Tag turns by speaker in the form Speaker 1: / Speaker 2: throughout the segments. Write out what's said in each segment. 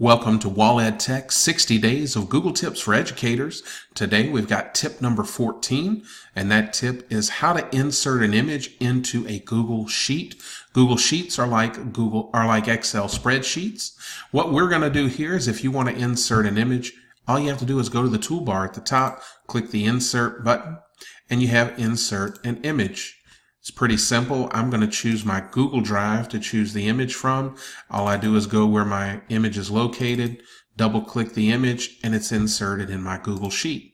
Speaker 1: Welcome to WALL Tech 60 Days of Google Tips for Educators. Today we've got tip number 14, and that tip is how to insert an image into a Google Sheet. Google Sheets are like Excel spreadsheets. What we're going to do here is if you want to insert an image, all you have to do is go to the toolbar at the top, click the Insert button, and you have Insert an Image. It's pretty simple. I'm going to choose my Google Drive to choose the image from. All I do is go where my image is located, double click the image, and it's inserted in my Google Sheet.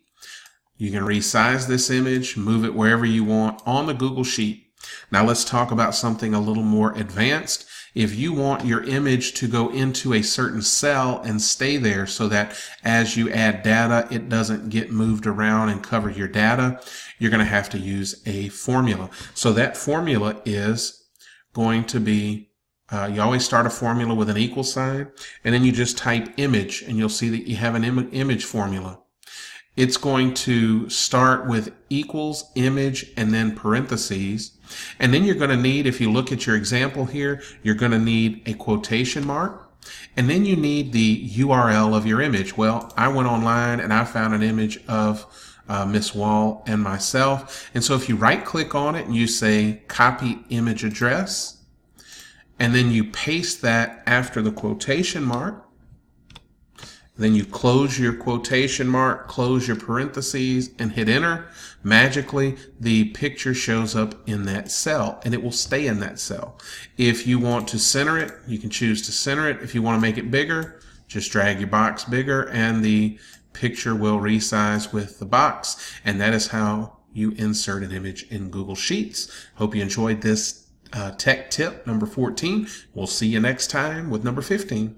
Speaker 1: You can resize this image, move it wherever you want on the Google Sheet. Now let's talk about something a little more advanced. If you want your image to go into a certain cell and stay there so that as you add data, it doesn't get moved around and cover your data, you're going to have to use a formula. So that formula is going to be, you always start a formula with an equal sign, and then you just type image, and you'll see that you have an image formula. It's going to start with equals, image, and then parentheses. And then you're going to need, if you look at your example here, you're going to need a quotation mark. And then you need the URL of your image. Well, I went online and I found an image of Miss Wall and myself. And so if you right click on it and you say copy image address, and then you paste that after the quotation mark, then you close your quotation mark, close your parentheses, and hit enter. Magically, the picture shows up in that cell, and it will stay in that cell. If you want to center it, you can choose to center it. If you want to make it bigger, just drag your box bigger, and the picture will resize with the box. And that is how you insert an image in Google Sheets. Hope you enjoyed this tech tip, number 14. We'll see you next time with number 15.